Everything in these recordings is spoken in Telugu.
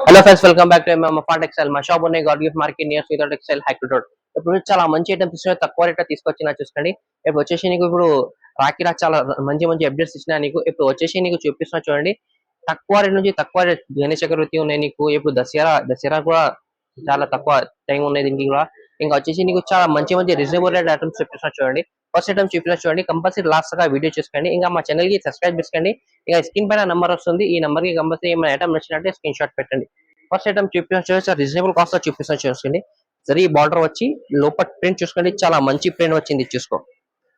Hello friends, welcome back to మఫా టెక్స్టైల్. మా షాప్ ఉన్నాయి god gift market near Sridhar textile హైక్ రోడ్. ఇప్పుడు చాలా మంచి ఐటమ్స్ ఇచ్చిన తక్కువ రేట్ తీసుకొచ్చిన చూసుకోండి. ఇప్పుడు వచ్చేసి నీకు ఇప్పుడు రాఖీలా చాలా మంచి మంచి అప్డేట్స్ ఇచ్చినా నీకు. ఇప్పుడు వచ్చేసి నీకు చూపిస్తున్నా చూడండి. తక్కువ రేట్ నుంచి తక్కువ రేట్ గణేష్ చక్రవర్తి ఉన్నాయి నీకు. ఇప్పుడు దసరా కూడా చాలా తక్కువ టైం ఉన్నాయి దీనికి కూడా. ఇంకా వచ్చేసి నీకు చాలా మంచి మంచి రీజనబుల్ రేట్ ఐటమ్స్ చూపిస్తున్నా చూడండి. ఫస్ట్ ఐటమ్ చూపిస్తున్నా చూడండి. కంపల్సరీ లాస్ట్ గా వీడియో చూసుకోండి. ఇంకా మా ఛానల్ కి సబ్స్క్రైబ్ చేసుకోండి. ఇంకా స్క్రీన్ పైన నంబర్ వస్తుంది. ఈ నంబర్ కి కంపల్సరీ ఏమైనా ఐటమ్ నచ్చినట్టే స్క్రీన్ షాట్ పెట్టండి. ఫస్ట్ ఐటమ్ చూపించిన రీజనబుల్ కాస్ట్ లో చూపిస్తున్నా చూసుకోండి. జరీ బార్డర్ వచ్చి లోపల ప్రింట్ చూసుకోండి. చాలా మంచి ప్రింట్ వచ్చింది చూసుకో.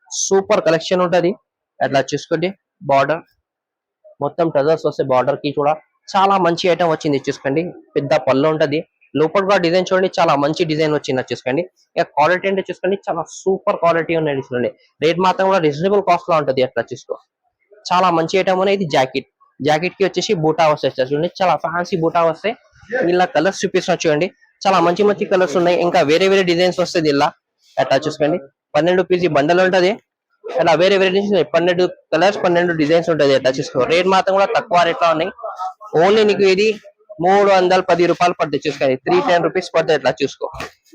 సూపర్ కలెక్షన్ ఉంటది. అట్లా చూసుకోండి. బార్డర్ మొత్తం టజర్స్ వస్తే బార్డర్ కి కూడా చాలా మంచి ఐటమ్ వచ్చింది చూసుకోండి. పెద్ద పళ్ళు ఉంటది. లోపల కూడా డిజైన్ చూడండి, చాలా మంచి డిజైన్ వచ్చింది చూసుకోండి. ఇక క్వాలిటీ అంటే చూసుకోండి, చాలా సూపర్ క్వాలిటీ ఉన్నాయి చూడండి. రేట్ మాత్రం కూడా రీజనబుల్ కాస్ట్ లో ఉంటది. అట్లా చూసుకో. చాలా మంచి ఐటమ్ అనేది ఇది జాకెట్. జాకెట్ కి వచ్చేసి బూటా వస్తాయి చూడండి. చాలా ఫ్యాన్సీ బూటా వస్తాయి. ఇలా కలర్స్ చూపిస్తున్నా చూడండి. చాలా మంచి మంచి కలర్స్ ఉన్నాయి. ఇంకా వేరే వేరే డిజైన్స్ వస్తుంది ఇలా. అట్లా చూసుకోండి. 12 పీసీ బండల్ ఉంటది. అలా వేరే వేరే డిజైన్స్ 12 కలర్స్ 12 డిజైన్స్ ఉంటది. అట్లా చూసుకో. రేట్ మాత్రం కూడా తక్కువ రేట్ లో ఉన్నాయి. ఓన్లీ నీకు ఇది 310 రూపాయలు పడుతుంది చూసుకోండి. 310 రూపీస్ పడుతుంది. ఎట్లా చూసుకో.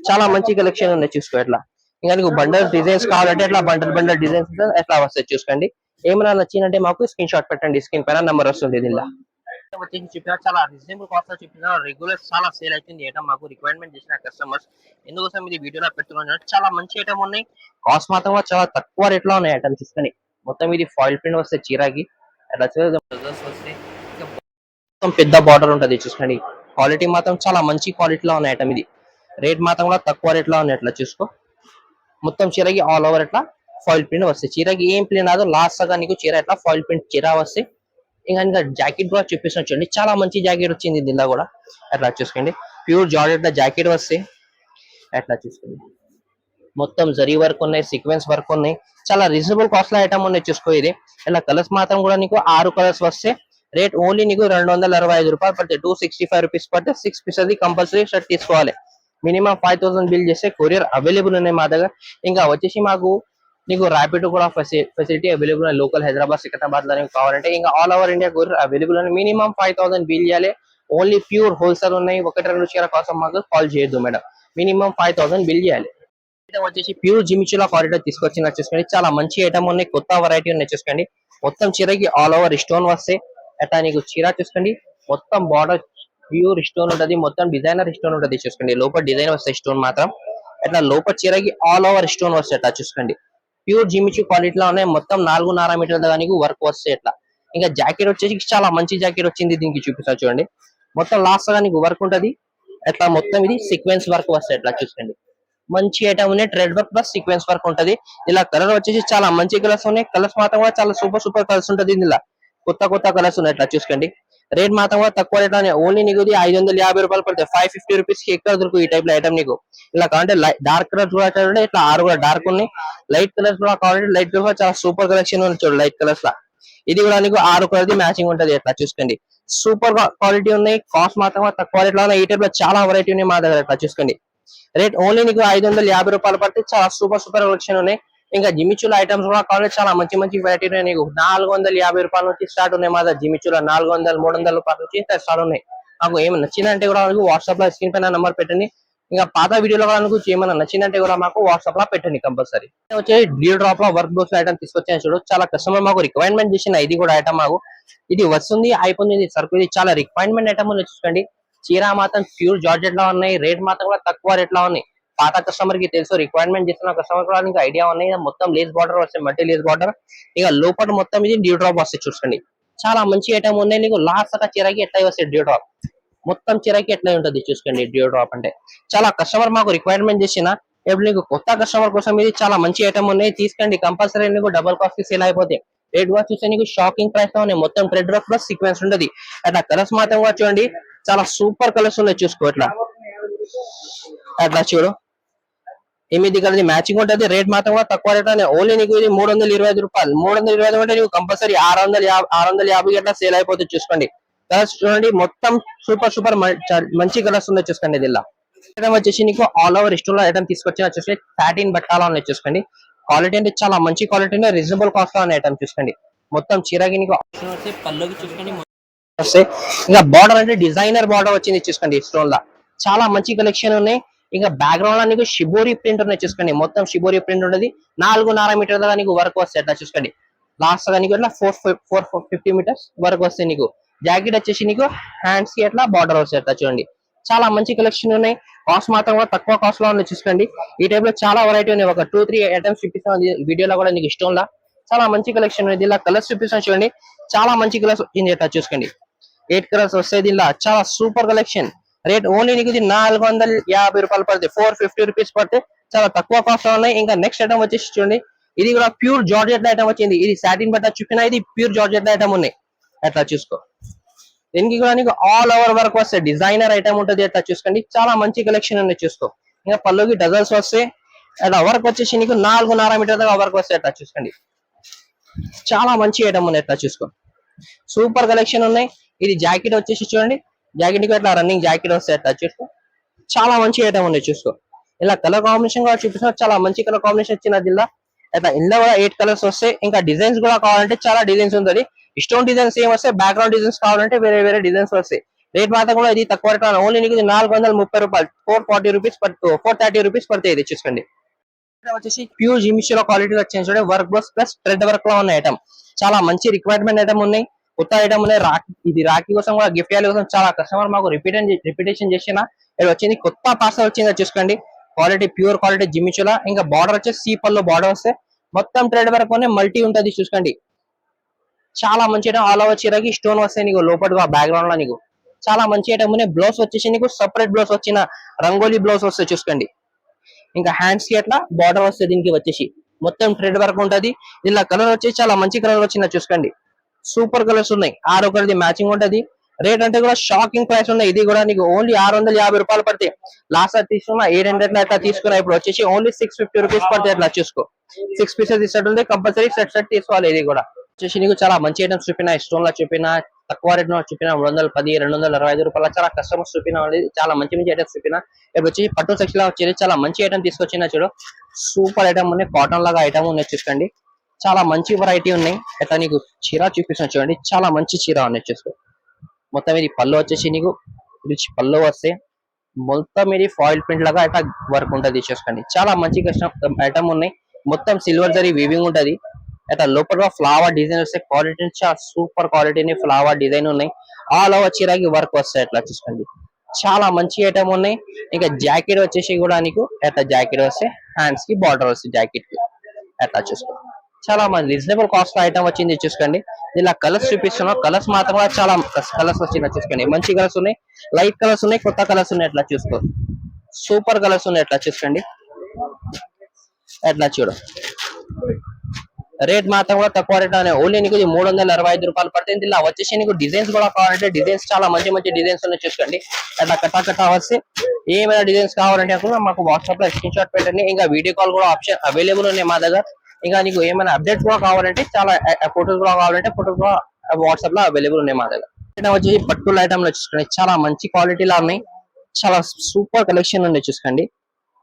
చాలా మంచి కలెక్షన్ ఉంది చూసుకో. ఎట్లా ఇంకా నీకు బండల్ డిజైన్స్ కావాలంటే ఎట్లా బండల్ డిజైన్స్ ఎట్లా వస్తాయి చూసుకోండి. ఏమైనా నచ్చిందంటే మాకు స్క్రీన్ షాట్ పెట్టండి. స్క్రీన్ పైన నెంబర్ వస్తుంది దీనిలో. వచ్చేసి చెప్పిన చాలా రీజనబుల్ కాస్ట్ లో చెప్పిన రెగ్యులర్ చాలా సేల్ అవుతుంది ఐటమ్. మాకు రిక్వైర్మెంట్ చేసిన కస్టమర్స్ ఎందుకోసం ఇది వీడియోలో పెట్టుకున్నాను. చాలా మంచి ఐటమ్ ఉన్నాయి. కాస్ట్ మాత్రం చాలా తక్కువ రేట్ లో ఉన్నాయి ఐటమ్ చూసుకొని. మొత్తం ఇది ఫాయిల్ ప్రింట్ వస్తే చీరాకి అట్లా వస్తే మొత్తం పెద్ద బార్డర్ ఉంటది చూసుకోండి. క్వాలిటీ మాత్రం చాలా మంచి క్వాలిటీలో ఉన్నాయి ఐటమ్ ఇది. రేట్ మాత్రం కూడా తక్కువ రేట్ లో ఉన్నాయి. అట్లా చూసుకో. మొత్తం చీరకి ఆల్ ఓవర్ ఎట్లా ఫాయిల్ ప్రింట్ వస్తాయి. చీరకి ఏం ప్రింట్ రాదు. లాస్ట్ సగా నీకు చీర ఎట్లా ఫాయిల్ ప్రింట్ చీర వస్తాయి. ఇంకా జాకెట్ కూడా చూపిస్తున్నా చూడండి. చాలా మంచి జాకెట్ వచ్చింది దీనిలో కూడా. అట్లా చూసుకోండి. ప్యూర్ జార్జెట్ జాకెట్ వస్తాయి. అట్లా చూసుకోండి. మొత్తం జరీ వర్క్ ఉన్నాయి, సీక్వెన్స్ వర్క్ ఉన్నాయి. చాలా రీజనబుల్ కాస్ట్ లో ఐటమ్ ఉన్నాయి చూసుకో. ఇది ఇలా కలర్స్ మాత్రం కూడా నీకు 6 కలర్స్ వస్తే రేట్ ఓన్లీ నీకు 265 రూపాయలు పడుతుంది. 265 రూపీస్ పడితే 6 పీస్ అది కంపల్సరీ షర్ట్ తీసుకోవాలి. మినిమం 5000 బిల్ చేస్తే కొరియర్ అవైలబుల్ ఉన్నాయి మా దగ్గర. ఇంకా వచ్చేసి మాకు నీకు ర్యాపిడ్ కూడా ఫెసిలిటీ అవైలబుల్ ఉన్నాయి. లోకల్ హైదరాబాద్ సికింద్రాబాద్ లో కావాలంటే ఇంకా all over India courier available ఉన్నాయి. మినిమం 5000 బిల్ చేయాలి. ఓన్లీ ప్యూర్ హోల్సేల్ ఉన్నాయి. 1-2 చీర కోసం మాకు కాల్ చేయొద్దు మేడం. మినిమం 5000 బిల్ చేయాలి. వచ్చేసి ప్యూర్ జిమిచులా కారిడార్ తీసుకొచ్చిన చూసుకోండి. చాలా మంచి ఐటమ్ ఉన్నాయి. కొత్త వెరైటీ ఉన్నాయి చూసుకోండి. మొత్తం చీరకి ఆల్ ఓవర్ స్టోన్ వస్తాయి. అట్లా నీకు చీర చూసుకోండి. మొత్తం బార్డర్ ప్యూర్ స్టోన్ ఉంటది. మొత్తం డిజైనర్ స్టోన్ ఉంటది చూసుకోండి. లోపల డిజైన్ వస్తాయి స్టోన్ మాత్రం. అట్లా లోపల చీరకి ఆల్ ఓవర్ స్టోన్ వస్తాయి. అట్లా చూసుకోండి. ప్యూర్ జిమిచు క్వాలిటీలో ఉన్నాయి. మొత్తం 4.5 మీటర్ల దాకా నీకు వర్క్ వస్తాయి. అట్లా ఇంకా జాకెట్ వచ్చేసి చాలా మంచి జాకెట్ వచ్చింది. దీనికి చూపిస్తా చూడండి. మొత్తం లాస్ట్ గా నీకు వర్క్ ఉంటది. అట్లా మొత్తం ఇది సీక్వెన్స్ వర్క్ వస్తాయి. అట్లా చూసుకోండి. మంచి ఐటమ్ ఉన్నాయి. Thread work plus sequence work ఉంటది. ఇలా కలర్ వచ్చేసి చాలా మంచి కలర్స్ ఉన్నాయి. కలర్స్ మాత్రం కూడా చాలా సూపర్ కలర్స్ ఉంటది. ఇందులో కొత్త కలర్స్ ఉన్నాయి. అట్లా చూసుకోండి. రేట్ మాత్రం కూడా తక్కువ రేట్ లోనే ఓన్లీ నీకు 550 రూపాయలు పడుతుంది. 550 రూపీస్ కి ఎక్కడ దొరుకు ఈ టైప్ లో ఐటమ్ నీకు. ఇలా కావాలంటే డార్క్ కలర్స్ కూడా చూడండి. ఇట్లా 6 కూడా డార్క్ ఉన్నాయి. లైట్ కలర్స్ కూడా కావాలంటే లైట్ కలర్ చాలా సూపర్ కలెక్షన్ ఉంది చూడండి. లైట్ కలర్స్ లా ఇది కూడా నీకు 6 కలర్ మ్యాచింగ్ ఉంటది. అట్లా చూసుకోండి. సూపర్ క్వాలిటీ ఉన్నాయి. కాస్ట్ మాత్రం తక్కువ రేట్ లో ఉన్నాయి. ఈ టైప్ లో చాలా వెరైటీ ఉన్నాయి మా దగ్గర. అట్లా చూసుకోండి. రేట్ ఓన్లీ నీకు 550 రూపాయలు పడితే చాలా సూపర్ కలెక్షన్ ఉన్నాయి. ఇంకా జిమిచుల ఐటమ్స్ కూడా కావాలి. చాలా మంచి వెరైటీ ఉన్నాయి. నీకు 450 రూపాయల నుంచి స్టార్ట్ ఉన్నాయి మా దగ్గర. జిమిచుల 400 300 రూపాయల నుంచి స్టార్ట్ ఉన్నాయి. నాకు ఏమైనా నచ్చిందంటే కూడా వాట్సాప్ లో స్క్రీన్ పైన నెంబర్ పెట్టండి. ఇంకా పాత వీడియోలో కూడా ఏమైనా నచ్చిందంటే కూడా మాకు వాట్సాప్ లో పెట్టండి కంపల్సరీ. వచ్చేసి డ్యూ డ్రాప్ లో వర్క్ బ్లౌస్ ఐటమ్ తీసుకొచ్చాను చూడు. చాలా కస్టమర్ మాకు రిక్వైర్మెంట్ చేసిన ఇది కూడా ఐటమ్ మాకు. ఇది వస్తుంది అయిపోయింది సరుకు. ఇది చాలా రిక్వైర్మెంట్ ఐటమ్ ఉంది చూసుకోండి. చీర మాత్రం ప్యూర్ జార్జెట్ లో ఉన్నాయి. రేట్ మాత్రం కూడా తక్కువ రేట్ లో ఉన్నాయి. పాత కస్టమర్ కి తెలుసు. రిక్వైర్మెంట్ చేస్తున్న కస్టమర్ కూడా ఇంకా ఐడియా ఉన్నాయి. మొత్తం లేస్ బార్డర్ వస్తాయి. Multi lace border. ఇక లోపల మొత్తం ఇది డ్యూ డ్రాప్ వస్తాయి చూసుకోండి. చాలా మంచి ఐటమ్ ఉన్నాయి. నీకు లాస్ట్ గా చీరకి ఎట్లా వస్తాయి డ్యూ డ్రాప్. మొత్తం చీరకి ఎట్లా ఉంటది చూసుకోండి. డ్యూ డ్రాప్ అంటే చాలా కస్టమర్ మాకు రిక్వైర్మెంట్ చేసిన ఇప్పుడు నీకు కొత్త కస్టమర్ కోసం ఇది చాలా మంచి ఐటమ్ ఉన్నాయి. తీసుకోండి కంపల్సరీ. నీకు డబల్ కాస్ట్ కి సేల్ అయిపోతాయి. రేట్ కూడా చూస్తే నీకు షాకింగ్ ప్రైస్ లో ఉన్నాయి. మొత్తం థ్రెడ్ వర్క్ ప్లస్ సీక్వెన్స్ ఉంటది. అట్లా కలర్స్ మాత్రం కూడా చూడండి. చాలా సూపర్ కలర్స్ ఉన్నాయి చూసుకో. అట్లా చూడు. 8 కలర్ మ్యాచింగ్ ఉంటది. రేట్ మాత్రం కూడా తక్కువ రేట్ అని ఓన్లీ నీకు ఇది 325 రూపాయలు. 325 అంటే నీకు కంపల్సరీ 650 అట్లా సేల్ అయిపోతుంది చూసుకోండి. కలర్స్ చూడండి. మొత్తం సూపర్ మంచి కలర్స్ ఉన్నాయి చూసుకోండి. దీనిలో ఐటమ్ వచ్చేసి నీకు ఆల్ ఓవర్ స్టోన్ లో ఐటమ్ తీసుకొచ్చి వచ్చేసి సాటిన్ బట్టాలో ఉన్నాయి చూసుకోండి. క్వాలిటీ అంటే చాలా మంచి క్వాలిటీ రీజనబుల్ కాస్ట్ లో ఉన్నాయి ఐటమ్ చూసుకోండి. మొత్తం చీరకి నీకు పల్లోకి చూసుకోండి. వస్తాయి. ఇంకా బార్డర్ అంటే డిజైనర్ బార్డర్ వచ్చింది చూసుకోండి స్టోన్ లా, చాలా మంచి కలెక్షన్ ఉన్నాయి. ఇంకా బ్యాక్గ్రౌండ్ లో నీకు షిబోరి ప్రింట్ ఉన్నాయి చూసుకోండి, మొత్తం షిబోరి ప్రింట్ ఉండదు. 4.5 మీటర్ దాకా నీకు వర్క్ వస్తాయి అట్లా చూసుకోండి. లాస్ట్ గా నీకు ఇట్లా 450 మీటర్స్ వర్క్ వస్తాయి. నీకు జాకెట్ వచ్చేసి నీకు హ్యాండ్స్ కి అట్లా బార్డర్ వస్తాయి అట్లా చూడండి. చాలా మంచి కలెక్షన్ ఉన్నాయి. కాస్ట్ మాత్రం కూడా తక్కువ కాస్ట్ లో ఉన్నాయి చూసుకోండి. ఈ టైప్ లో చాలా వెరైటీ ఉన్నాయి. ఒక 2-3 ఐటమ్స్ చూపిస్తాను వీడియోలో కూడా నీకు ఇష్టం లా. చాలా మంచి కలెక్షన్ ఉంది. ఇలా కలర్స్ చూపిస్తాను చూడండి, చాలా మంచి కలర్స్ వచ్చింది అట్లా చూసుకోండి. 8 కలర్స్ వస్తాయి దీనిలో, చాలా సూపర్ కలెక్షన్. రేట్ ఓన్లీ నీకు ఇది 450 రూపాయలు పడుతుంది, 450 రూపీస్ పడితే చాలా తక్కువ కాస్ట్ లో ఉన్నాయి. ఇంకా నెక్స్ట్ ఐటమ్ వచ్చేసి చూడండి, ఇది కూడా ప్యూర్ జార్జెట్ ఐటమ్ వచ్చింది. ఇది సాటిన్ బట్ట చూపినా, ఇది ప్యూర్ జార్జెట్ ఐటమ్ ఉన్నాయి అట్లా చూసుకో. దీనికి కూడా నీకు ఆల్ ఓవర్ వర్క్ వస్తాయి, డిజైనర్ ఐటమ్ ఉంటుంది అట్లా చూసుకోండి. చాలా మంచి కలెక్షన్ ఉన్నాయి చూసుకో. ఇంకా పళ్ళుకి డజల్స్ వస్తాయి అట్లా. వర్క్ వచ్చేసి నీకు 4.5 మీటర్ దాకా వర్క్ వస్తాయి అట్లా చూసుకోండి. చాలా మంచి ఐటమ్ ఉన్నాయి అట్లా చూసుకో. సూపర్ కలెక్షన్ ఉన్నాయి. ఇది జాకెట్ వచ్చేసి చూడండి, జాకెట్ కి అట్లా రన్నింగ్ జాకెట్ వస్తాయి అట్లా చూసుకో. చాలా మంచి ఐటమ్ ఉన్నాయి చూసుకో. ఇలా కలర్ కాంబినేషన్ కూడా చూపిస్తున్నా, చాలా మంచి కలర్ కాంబినేషన్ వచ్చిన జిల్లా అట్లా. ఇందులో కూడా 8 కలర్స్ వస్తాయి. ఇంకా డిజైన్స్ కూడా కావాలంటే చాలా డిజైన్స్ ఉంటుంది. స్టోన్ డిజైన్స్ ఏం వస్తాయి, బ్యాక్గ్రౌండ్ డిజైన్స్ కావాలంటే వేరే వేరే డిజైన్స్ వస్తాయి. రేట్ మాత్రం కూడా ఇది తక్కువ రేట్, ఓన్లీ నీకు 430 రూపాయలు, 440 రూపీస్ 430 రూపీస్ పడుతుంది ఇది చూసుకోండి. వచ్చేసి ప్యూర్ జిమిషిలో క్వాలిటీ వచ్చింది చూడండి, work blouse plus thread work లో ఉన్న ఐటమ్. చాలా మంచి రిక్వైర్మెంట్ ఐటమ్ ఉన్నాయి, కొత్త ఐటమ్ ఉన్నాయి. ఇది రాఖీ కోసం కూడా, గిఫ్ట్ ఇయర్ కోసం చాలా కస్టమర్ మాకు రిపీటేషన్ చేసిన ఇది వచ్చింది. కొత్త పార్సల్ వచ్చింది చూసుకోండి. క్వాలిటీ ప్యూర్ క్వాలిటీ జిమిషులా. ఇంకా బార్డర్ వచ్చేసి సీపల్లో బార్డర్ వస్తే మొత్తం థ్రెడ్ వర్క్ మల్టీ ఉంటది చూసుకోండి. చాలా మంచి ఐటమ్. ఆల్ ఓవర్ చీరకి స్టోన్ వస్తాయి నీకు లోపల బ్యాక్గ్రౌండ్ లో. నీకు చాలా మంచి ఐటమ్ ఉన్నాయి. బ్లౌజ్ వచ్చేసి నీకు సపరేట్ బ్లౌజ్ వచ్చిన రంగోలీ బ్లౌజ్ వస్తాయి చూసుకోండి. ఇంకా హ్యాండ్స్ కి అట్లా బార్డర్ వస్తుంది. దీనికి వచ్చేసి మొత్తం థ్రెడ్ వర్క్ ఉంటది. ఇలా కలర్ వచ్చేసి చాలా మంచి కలర్ వచ్చింది చూసుకోండి. సూపర్ కలర్స్ ఉన్నాయి, 6 ఒకటి మ్యాచింగ్ ఉంటది. రేట్ అంటే కూడా షాకింగ్ ప్రైస్ ఉన్నాయి. ఇది కూడా నీకు ఓన్లీ 650 రూపాయలు పడతాయి. లాస్ట్ తీసుకున్నా 800 అట్లా తీసుకున్నా, ఇప్పుడు వచ్చేసి ఓన్లీ 650 రూపీస్ పడతాయి అట్లా చూసుకో. 6 పీసెస్ ఇస్తుంది కంపల్సరీ, సెట్ తీసుకోవాలి. ఇది కూడా వచ్చేసి నీకు చాలా మంచి ఐటమ్స్ చూపినా, స్టోన్ లో చూపినా, తక్కువ రేట్ లో చూపినా, 310 225 రూపాయల చాలా కస్టమర్స్ చూపినా, చాలా మంచి మంచి ఐటమ్స్ చూపినా. ఇప్పుడు వచ్చి పట్టు సెక్షన్ లో వచ్చేది చాలా మంచి ఐటమ్ తీసుకొచ్చినా చూడు. సూపర్ ఐటమ్ ఉన్నాయి, కాటన్ లాగా ఐటమ్ ఉన్నాయి చూసుకోండి. చాలా మంచి వెరైటీ ఉన్నాయి. అట్లా నీకు చీర చూపిస్తున్నా చూడండి, చాలా మంచి చీర ఉన్నాయి చూసుకో. మొత్తం ఇది పళ్ళు వచ్చేసి నీకు రిచ్ పళ్ళు వస్తే, మొత్తం ఇది ఫాయిల్ ప్రింట్ లాగా అట్లా వర్క్ ఉంటుంది చూసుకోండి. చాలా మంచి ఐటమ్ ఉన్నాయి. మొత్తం సిల్వర్ జరీ వీవింగ్ ఉంటది. అట్లా లోపల ఫ్లవర్ డిజైన్ వస్తాయి. క్వాలిటీ చాలా సూపర్ క్వాలిటీ ఫ్లవర్ డిజైన్ ఉన్నాయి. ఆల్ ఓవర్ చీరకి వర్క్ వస్తాయి అట్లా చూసుకోండి. చాలా మంచి ఐటమ్ ఉన్నాయి. ఇంకా జాకెట్ వచ్చేసి కూడా నీకు అట్లా జాకెట్ వస్తే హ్యాండ్స్ కి బార్డర్ వస్తాయి జాకెట్ కి అట్లా చూసుకో. చాలా మంది రీజనబుల్ కాస్ట్ ఐటమ్ వచ్చింది చూసుకోండి. ఇలా కలర్స్ చూపిస్తున్నాం, కలర్స్ మాత్రం కూడా చాలా కలర్స్ వచ్చింది చూసుకోండి. మంచి కలర్స్ ఉన్నాయి, లైట్ కలర్స్ ఉన్నాయి, కొత్త కలర్స్ ఉన్నాయి అట్లా చూసుకో. సూపర్ కలర్స్ ఉన్నాయి అట్లా చూసుకోండి. అట్లా చూడు. రేట్ మాత్రం కూడా తక్కువ రేట్ అనే, ఓన్లీ నీకు 365 రూపాయలు పడుతుంది. ఇలా వచ్చేసి నీకు డిజైన్స్ కూడా కావాలంటే డిజైన్స్ చాలా మంచి మంచి డిజైన్స్ ఉన్నాయి చూసుకోండి. అట్లా కట్టా వస్తే ఏమైనా డిజైన్స్ కావాలంటే కూడా మాకు వాట్సాప్ లో స్క్రీన్ షాట్ పెట్టండి. ఇంకా వీడియో కాల్ కూడా ఆప్షన్ అవైలబుల్ ఉన్నాయి మా దగ్గర. ఇంకా నీకు ఏమైనా అప్డేట్స్ కూడా కావాలంటే, చాలా ఫోటోస్ కూడా కావాలంటే ఫోటోస్ కూడా వాట్సాప్ లో అవైలబుల్ ఉన్నాయి మా దగ్గర. వచ్చేసి పట్టుల ఐటమ్ లో చూసుకోండి, చాలా మంచి క్వాలిటీలో ఉన్నాయి. చాలా సూపర్ కలెక్షన్ ఉంది చూసుకోండి.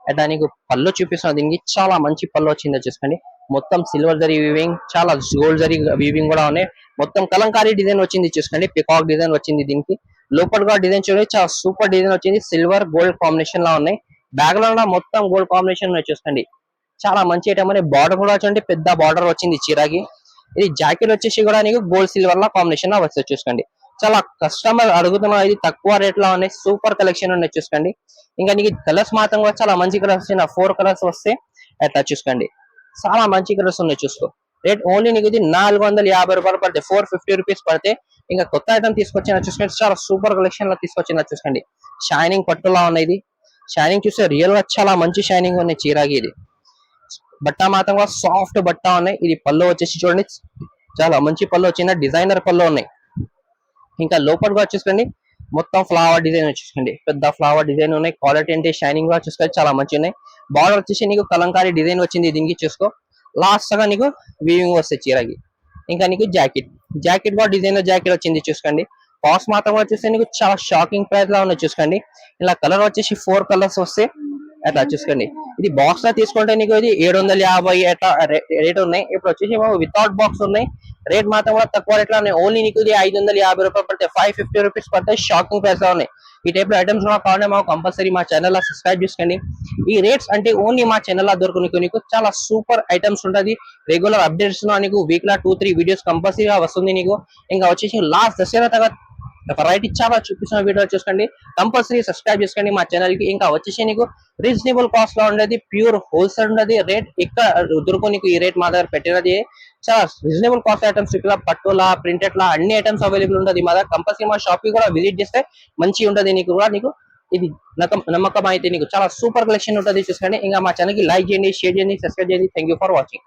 అట్లా నీకు పళ్ళు చూపిస్తున్నా, దీనికి చాలా మంచి పళ్ళు వచ్చిందో చూసుకోండి. మొత్తం సిల్వర్ జరీ వీవింగ్, చాలా గోల్డ్ జరీ వీవింగ్ కూడా ఉన్నాయి. మొత్తం కలంకారీ డిజైన్ వచ్చింది చూసుకోండి. పికాక్ డిజైన్ వచ్చింది దీనికి. లోపల కూడా డిజైన్ చూడండి, చాలా సూపర్ డిజైన్ వచ్చింది. సిల్వర్ గోల్డ్ కాంబినేషన్ లా ఉన్నాయి. బ్యాక్గ్రౌండ్ లో మొత్తం గోల్డ్ కాంబినేషన్ చూసుకోండి. చాలా మంచి ఐటమ్ అని. బార్డర్ కూడా చూడండి, పెద్ద బార్డర్ వచ్చింది చీరకి. ఇది జాకెట్ వచ్చేసి కూడా నీకు గోల్డ్ సిల్వర్ లా కాంబినేషన్ లా వస్తుంది చూసుకోండి. చాలా కస్టమర్ అడుగుతున్నా, ఇది తక్కువ రేట్ లో ఉన్నాయి. సూపర్ కలెక్షన్ ఉన్నాయి చూసుకోండి. ఇంకా నీకు కలర్స్ మాత్రం కూడా చాలా మంచి కలర్స్ వచ్చిన 4 కలర్స్ వస్తే అట్లా చూసుకోండి. చాలా మంచి కలర్స్ ఉన్నాయి చూసుకో. రేట్ ఓన్లీ నీకు ఇది 450 రూపాయలు పడితే, 450 రూపీస్ పడితే. ఇంకా కొత్త ఐటమ్ తీసుకొచ్చిన చూసుకోండి, చాలా సూపర్ కలెక్షన్ లో తీసుకొచ్చిన చూసుకోండి. షైనింగ్ పట్టులా ఉన్నాయి. ఇది షైనింగ్ చూస్తే రియల్ గా చాలా మంచి షైనింగ్ ఉన్నాయి చీరకి. ఇది బట్ట మాత్రం కూడా సాఫ్ట్ బట్ట ఉన్నాయి. ఇది పళ్ళు వచ్చేసి చూడండి, చాలా మంచి పళ్ళు వచ్చిన డిజైనర్ పళ్ళు ఉన్నాయి. ఇంకా లోపల కూడా చూసుకోండి, మొత్తం ఫ్లవర్ డిజైన్ వచ్చేసుకోండి. పెద్ద ఫ్లవర్ డిజైన్ ఉన్నాయి. క్వాలిటీ అంటే షైనింగ్ కూడా చూసుకోండి, చాలా మంచి ఉన్నాయి. బార్డర్ వచ్చేసి నీకు కలంకారీ డిజైన్ వచ్చింది దీనికి చూసుకో. లాస్ట్ గా నీకు వీవింగ్ వస్తాయి చీరకి. ఇంకా నీకు జాకెట్ కూడా డిజైనర్ జాకెట్ వచ్చింది చూసుకోండి. కాస్ట్ మాత్రం కూడా చూస్తే నీకు చాలా షాకింగ్ ప్రైస్ లా ఉన్నాయి చూసుకోండి. ఇలా కలర్ వచ్చేసి 4 కలర్స్ వస్తే అట్లా చూసుకోండి. ఇది బాక్స్ లో తీసుకుంటే నీకు ఇది 750 అట్లా రేట్ ఉన్నాయి. ఇప్పుడు వచ్చేసి వితౌట్ బాక్స్ ఉన్నాయి. రేట్ మాత్రం కూడా తక్కువ రేట్ లో ఉన్నాయి. ఓన్లీ నీకు ఇది 550 రూపాయలు పడతాయి, 550 రూపీస్ పడతాయి. షాకింగ్ ప్రైస్ లో ఉన్నాయి. ఈ టైప్ లో ఐటమ్స్ కావాలంటే మాకు కంపల్సరీ మా ఛానల్ లో సబ్స్క్రైబ్ చేసుకోండి. ఈ రేట్స్ అంటే ఓన్లీ మా ఛానల్ లో దొరుకు నీకు చాలా సూపర్ ఐటమ్స్ ఉంటది. రెగ్యులర్ అప్డేట్స్ లో నీకు వీక్ లో 2-3 వీడియోస్ కంపల్సరీగా వస్తుంది నీకు. ఇంకా వచ్చేసి లాస్ట్ దసరా తర్వాత వెరైటీ చాలా చూపిస్తున్న వీడియో చూసుకోండి. కంపల్సరీ సబ్స్క్రైబ్ చేసుకోండి మా ఛానల్ కి. ఇంకా వచ్చేసి నీకు రీజనబుల్ కాస్ట్ లో ఉండేది, ప్యూర్ హోల్సేల్ ఉండేది. రేట్ ఇక్కడ దొరుకు నీకు. ఈ రేట్ మా దగ్గర పెట్టినది చాలా రీజనబుల్ కాస్ట్ ఐటమ్స్. ఇక్కడ పట్టులా ప్రింటెడ్ లా అన్ని ఐటమ్స్ అవైలబుల్ ఉంటుంది మా దగ్గర. కంపల్సరీ మా షాప్ కి కూడా విజిట్ చేస్తే మంచిగా ఉంటది నీకు కూడా. నీకు ఇది నమ్మకం అయితే నీకు చాలా సూపర్ కలెక్షన్ ఉంటుంది చూసుకోండి. ఇంకా మా ఛానల్ కి లైక్ చేయండి, షేర్ చేయండి, సబ్స్క్రైబ్ చేయండి. Thank you for watching.